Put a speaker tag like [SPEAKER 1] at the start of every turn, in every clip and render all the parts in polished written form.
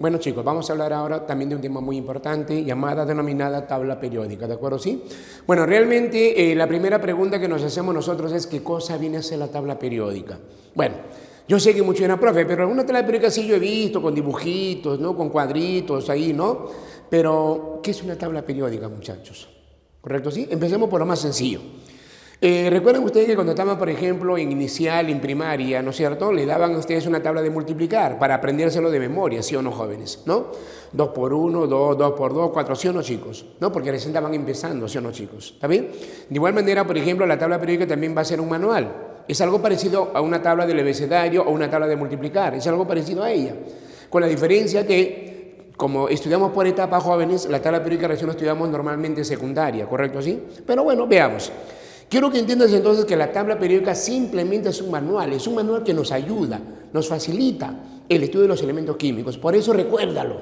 [SPEAKER 1] Bueno chicos, vamos a hablar ahora también de un tema muy importante denominada tabla periódica, ¿de acuerdo? ¿Sí? Bueno, realmente la primera pregunta que nos hacemos nosotros es ¿qué cosa viene a ser la tabla periódica? Bueno, yo sé que muchos eran profe, pero alguna tabla periódica sí yo he visto con dibujitos, ¿no? Con cuadritos ahí, ¿no? Pero, ¿qué es una tabla periódica, muchachos? ¿Correcto? ¿Sí? Empecemos por lo más sencillo. Recuerden ustedes que cuando estaban, por ejemplo, en inicial, en primaria, ¿no es cierto? Le daban a ustedes una tabla de multiplicar para aprendérselo de memoria, ¿sí o no, jóvenes? ¿No? 2 por 1, 2, 2 por 2, 4, ¿sí o no, chicos? ¿No? Porque recién estaban empezando, ¿sí o no, chicos? ¿Está bien? De igual manera, por ejemplo, la tabla periódica también va a ser un manual. Es algo parecido a una tabla del abecedario o una tabla de multiplicar. Es algo parecido a ella. Con la diferencia que, como estudiamos por etapas, jóvenes, la tabla periódica recién la estudiamos normalmente en secundaria, ¿correcto? ¿Sí? Pero bueno, veamos. Quiero que entiendas entonces que la tabla periódica simplemente es un manual que nos ayuda, nos facilita el estudio de los elementos químicos. Por eso recuérdalo.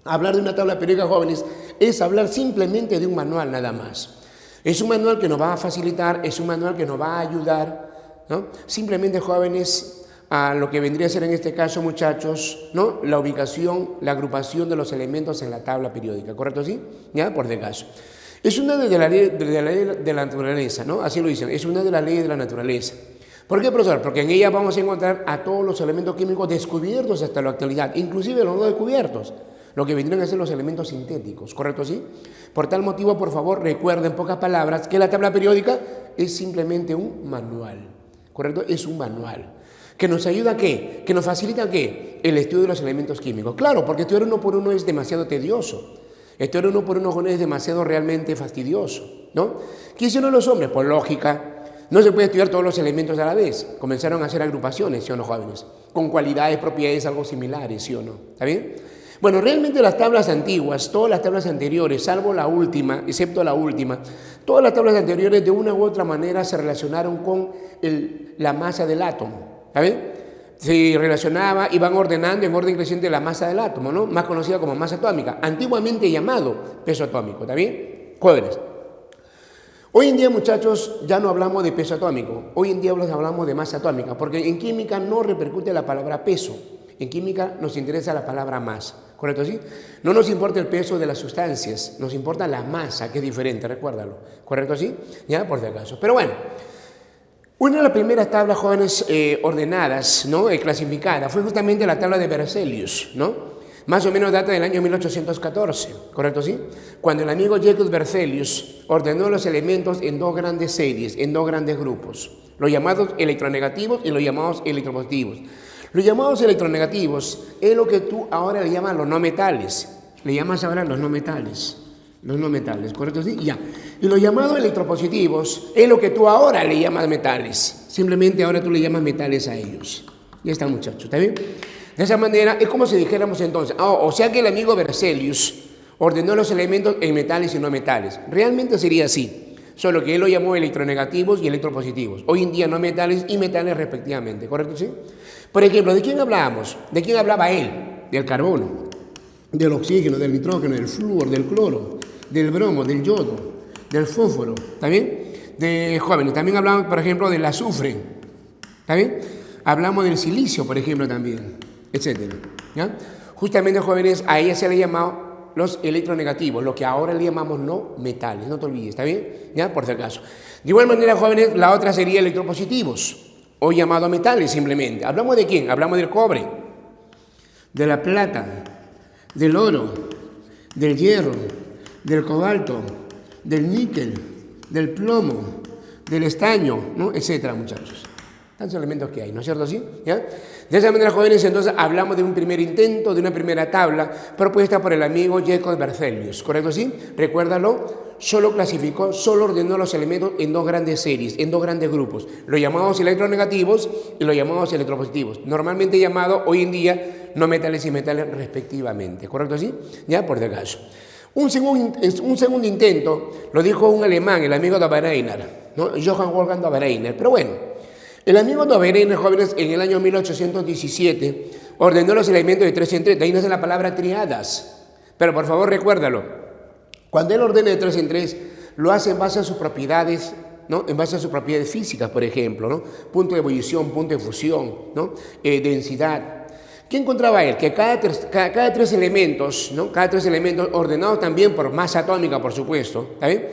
[SPEAKER 1] Hablar de una tabla periódica, jóvenes, es hablar simplemente de un manual nada más. Es un manual que nos va a facilitar, es un manual que nos va a ayudar, ¿no? Simplemente, jóvenes, a lo que vendría a ser en este caso, muchachos, ¿no? La ubicación, la agrupación de los elementos en la tabla periódica, ¿correcto? ¿Sí? ¿Ya? Por si acaso. Es una de las leyes de la naturaleza, ¿no? Así lo dicen, es una de las leyes de la naturaleza. ¿Por qué, profesor? Porque en ella vamos a encontrar a todos los elementos químicos descubiertos hasta la actualidad, inclusive los no descubiertos, lo que vendrían a ser los elementos sintéticos, ¿correcto? ¿Sí? Por tal motivo, por favor, recuerden en pocas palabras que la tabla periódica es simplemente un manual, ¿correcto? Es un manual. ¿Que nos ayuda a qué? ¿Que nos facilita a qué? El estudio de los elementos químicos. Claro, porque estudiar uno por uno es demasiado tedioso. Estudiar uno por uno es demasiado realmente fastidioso, ¿no? ¿Qué hicieron los hombres? Por lógica, no se puede estudiar todos los elementos a la vez. Comenzaron a hacer agrupaciones, ¿sí o no, jóvenes? Con cualidades, propiedades algo similares, ¿sí o no? ¿Está bien? Bueno, realmente las tablas antiguas, todas las tablas anteriores, salvo la última, excepto la última, todas las tablas anteriores de una u otra manera se relacionaron con la masa del átomo, ¿está bien? Se relacionaba y van ordenando en orden creciente la masa del átomo, ¿no? Más conocida como masa atómica, antiguamente llamado peso atómico, ¿está bien? Jóvenes. Hoy en día, muchachos, ya no hablamos de peso atómico, hoy en día hablamos de masa atómica, porque en química no repercute la palabra peso, en química nos interesa la palabra masa, ¿correcto? ¿Sí? No nos importa el peso de las sustancias, nos importa la masa, que es diferente, recuérdalo, ¿correcto? ¿Sí? Ya, por si acaso. Pero bueno. Una de las primeras tablas, jóvenes, ordenadas, ¿no? Clasificadas, fue justamente la tabla de Berzelius, ¿no? Más o menos data del año 1814, ¿correcto? ¿Sí? Cuando el amigo Jacob Berzelius ordenó los elementos en dos grandes series, en dos grandes grupos, los llamados electronegativos y los llamados electropositivos. Los llamados electronegativos es lo que tú ahora le llamas los no metales, le llamas ahora los no metales. Los no metales, ¿correcto? ¿Sí? Ya. Y los llamados electropositivos es lo que tú ahora le llamas metales. Simplemente ahora tú le llamas metales a ellos. Ya está, muchachos, ¿está bien? De esa manera es como si dijéramos entonces, o sea que el amigo Berzelius ordenó los elementos en metales y no metales. Realmente sería así, solo que él lo llamó electronegativos y electropositivos. Hoy en día no metales y metales respectivamente, ¿correcto? ¿Sí? Por ejemplo, ¿de quién hablábamos? ¿De quién hablaba él? Del carbono, del oxígeno, del nitrógeno, del flúor, del cloro, del bromo, del yodo, del fósforo, ¿está bien? De jóvenes, también hablamos, por ejemplo, del azufre, ¿está bien? Hablamos del silicio, por ejemplo, también, etcétera, ¿ya? Justamente, jóvenes, a ella se le llamado los electronegativos, lo que ahora le llamamos no metales, no te olvides, ¿está bien? ¿Ya? Por si acaso. De igual manera, jóvenes, la otra sería electropositivos, o llamado metales simplemente. ¿Hablamos de quién? Hablamos del cobre, de la plata, del oro, del hierro, del cobalto, del níquel, del plomo, del estaño, ¿no? Etcétera, muchachos. Tantos elementos que hay, ¿no es cierto así? ¿Ya? De esa manera, jóvenes, entonces hablamos de un primer intento, de una primera tabla propuesta por el amigo Jacob Berzelius, ¿correcto? ¿Sí? Recuérdalo, solo clasificó, solo ordenó los elementos en dos grandes series, en dos grandes grupos, los llamados electronegativos y los llamados electropositivos, normalmente llamados hoy en día no metales y metales respectivamente, ¿correcto? ¿Sí? Ya, por si acaso. Un segundo intento lo dijo un alemán, el amigo Dobereiner, ¿no? Johann Wolfgang Dobereiner. Pero bueno, el amigo Dobereiner, jóvenes, en el año 1817 ordenó los elementos de 3 en 3. De ahí nace la palabra triadas. Pero por favor, recuérdalo. Cuando él ordena de 3 en 3, lo hace en base a sus propiedades, ¿no? En base a sus propiedades físicas, por ejemplo, ¿no? Punto de ebullición, punto de fusión, ¿no? Densidad. ¿Qué encontraba él? Que cada tres elementos, ¿no? Cada tres elementos ordenados también por masa atómica, por supuesto, ¿está bien?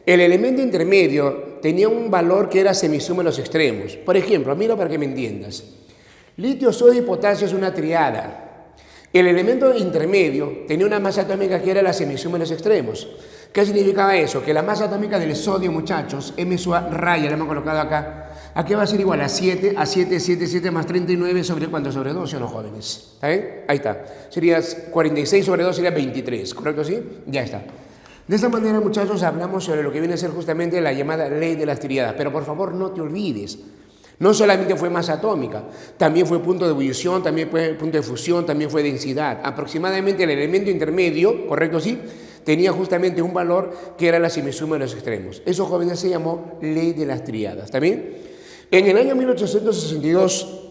[SPEAKER 1] El elemento intermedio tenía un valor que era semisuma en los extremos. Por ejemplo, mira para que me entiendas. Litio, sodio y potasio es una triada. El elemento intermedio tenía una masa atómica que era la semisuma en los extremos. ¿Qué significaba eso? Que la masa atómica del sodio, muchachos, M sub A raya, la hemos colocado acá, aquí va a ser igual a 7, a 7, 7, 7 más 39 sobre ¿cuánto? Sobre 12, ¿o no, jóvenes? ¿Está bien? Ahí está. Sería 46 sobre 2 sería 23, ¿correcto? ¿Sí? Ya está. De esta manera, muchachos, hablamos sobre lo que viene a ser justamente la llamada ley de las triadas. Pero por favor, no te olvides. No solamente fue masa atómica, también fue punto de ebullición, también fue punto de fusión, también fue densidad. Aproximadamente el elemento intermedio, ¿correcto? Sí, tenía justamente un valor que era la semisuma de los extremos. Eso, jóvenes, se llamó ley de las triadas. ¿Está bien? En el año 1862,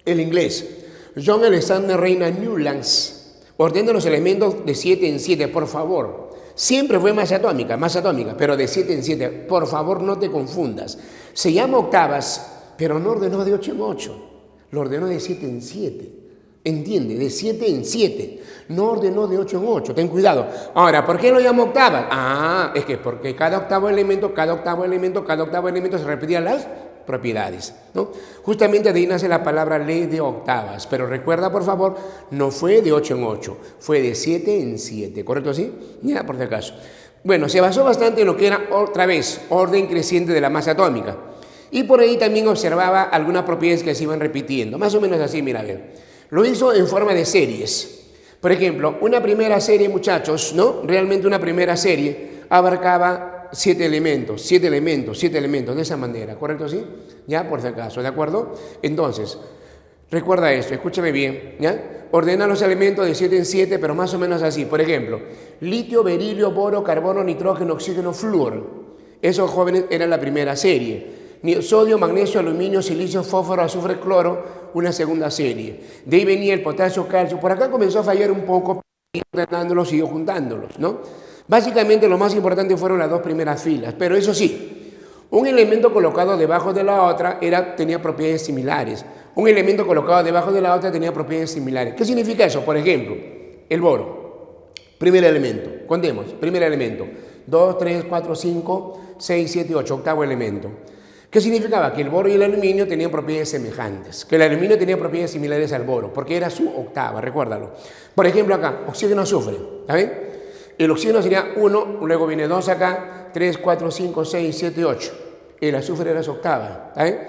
[SPEAKER 1] el inglés John Alexander Reina Newlands ordena los elementos de 7 en 7, por favor. Siempre fue masa atómica, pero de 7 en 7. Por favor, no te confundas. Se llama octavas, pero no ordenó de 8 en 8. Lo ordenó de 7 en 7. ¿Entiende? De 7 en 7. No ordenó de 8 en 8. Ten cuidado. Ahora, ¿por qué lo llama octavas? Es que porque cada octavo elemento se repetían las propiedades, ¿no? Justamente de ahí nace la palabra ley de octavas, pero recuerda, por favor, no fue de 8 en 8, fue de 7 en 7, ¿correcto así? Ya, por si acaso. Bueno, se basó bastante en lo que era, otra vez, orden creciente de la masa atómica, y por ahí también observaba algunas propiedades que se iban repitiendo, más o menos así, mira, a ver. Lo hizo en forma de series. Por ejemplo, una primera serie, muchachos, ¿no? Realmente una primera serie abarcaba 7 elementos, de esa manera, ¿correcto? ¿Sí? Ya, por si acaso, ¿de acuerdo? Entonces, recuerda esto, escúchame bien, ¿ya? Ordena los elementos de 7 en 7, pero más o menos así. Por ejemplo, litio, berilio, boro, carbono, nitrógeno, oxígeno, flúor. Esos, jóvenes, eran la primera serie. Sodio, magnesio, aluminio, silicio, fósforo, azufre, cloro, una segunda serie. De ahí venía el potasio, calcio. Por acá comenzó a fallar un poco, ordenándolos y juntándolos, ¿no? Básicamente lo más importante fueron las dos primeras filas, pero eso sí, un elemento colocado debajo de la otra tenía propiedades similares. Un elemento colocado debajo de la otra tenía propiedades similares. ¿Qué significa eso? Por ejemplo, el boro, primer elemento, contemos, primer elemento, 2, 3, 4, 5, 6, 7, 8, octavo elemento. ¿Qué significaba? Que el boro y el aluminio tenían propiedades semejantes, que el aluminio tenía propiedades similares al boro, porque era su octava, recuérdalo. Por ejemplo acá, oxígeno, azufre, ¿está bien? El oxígeno sería 1, luego viene 2 acá, 3, 4, 5, 6, 7, 8. El azufre era su octava, ¿está bien?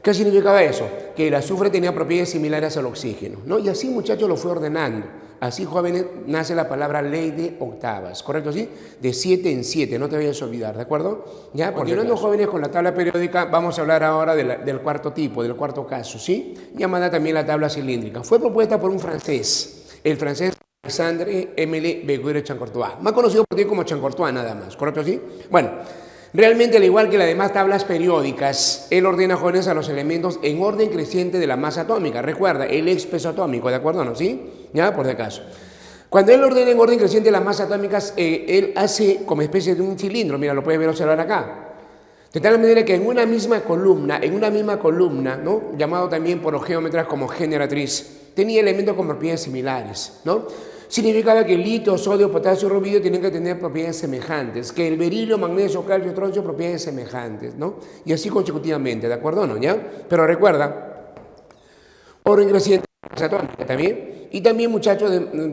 [SPEAKER 1] ¿Qué significaba eso? Que el azufre tenía propiedades similares al oxígeno, ¿no? Y así, muchachos, lo fue ordenando. Así, jóvenes, nace la palabra ley de octavas, ¿correcto? ¿Sí? De 7 en 7, no te vayas a olvidar, ¿de acuerdo? Ya, continuando, jóvenes, con la tabla periódica, vamos a hablar ahora del cuarto tipo, del cuarto caso, ¿sí? Llamada también la tabla cilíndrica. Fue propuesta por un francés, el francés Alexandre Émile Beguer-Chamcortois, más conocido por ti como Chamcortois nada más, ¿correcto? ¿Sí? Bueno, realmente al igual que las demás tablas periódicas, él ordena, jóvenes, a los elementos en orden creciente de la masa atómica. Recuerda, el peso atómico, ¿de acuerdo? ¿No? ¿Sí? Ya, por si acaso. Cuando él ordena en orden creciente las masas atómicas, él hace como especie de un cilindro, mira, lo puedes ver, observar acá. De tal manera que en una misma columna, ¿no? Llamado también por los geómetras como generatriz, tenía elementos con propiedades similares, ¿no? Significaba que el litio, sodio, potasio, rubidio tenían que tener propiedades semejantes, que el berilio, magnesio, calcio, troncio, propiedades semejantes, ¿no? Y así consecutivamente, ¿de acuerdo o no? ¿Ya? Pero recuerda, orden creciente atómica también, y también, muchachos,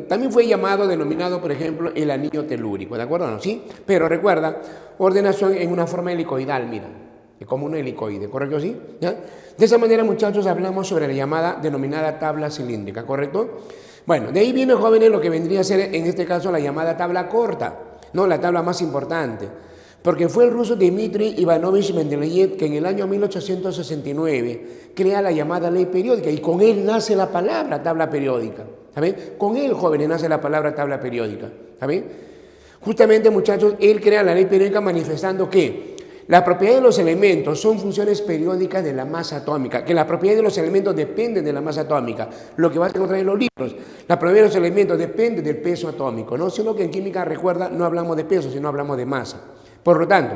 [SPEAKER 1] también fue denominado, por ejemplo, el anillo telúrico, ¿de acuerdo o no? ¿Sí? Pero recuerda, ordenación en una forma helicoidal, mira, como un helicoide, ¿correcto? ¿Sí? ¿Ya? De esa manera, muchachos, hablamos sobre la denominada tabla cilíndrica, ¿correcto? Bueno, de ahí viene, jóvenes, lo que vendría a ser, en este caso, la llamada tabla corta, ¿no? La tabla más importante, porque fue el ruso Dmitri Ivanovich Mendeleev que en el año 1869 crea la llamada ley periódica, y con él nace la palabra tabla periódica, ¿saben? Con él, jóvenes, nace la palabra tabla periódica, ¿saben? Justamente, muchachos, él crea la ley periódica manifestando que las propiedades de los elementos son funciones periódicas de la masa atómica, que las propiedades de los elementos dependen de la masa atómica, lo que vas a encontrar en los libros. Las propiedades de los elementos dependen del peso atómico, ¿no? Sino que en química, recuerda, no hablamos de peso, sino hablamos de masa. Por lo tanto,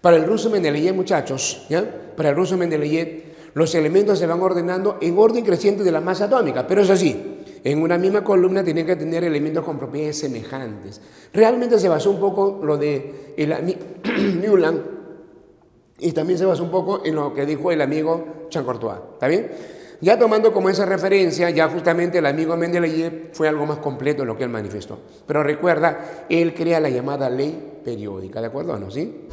[SPEAKER 1] para el ruso Mendeleev, muchachos, ¿ya? Para el ruso Mendeleev, los elementos se van ordenando en orden creciente de la masa atómica, pero eso sí, en una misma columna tienen que tener elementos con propiedades semejantes. Realmente se basó un poco lo de Newland y también se basó un poco en lo que dijo el amigo Champ-Courtois, ¿está bien? Ya tomando como esa referencia, ya justamente el amigo Mendeleev fue algo más completo en lo que él manifestó. Pero recuerda, él crea la llamada ley periódica, ¿de acuerdo o no? ¿Sí?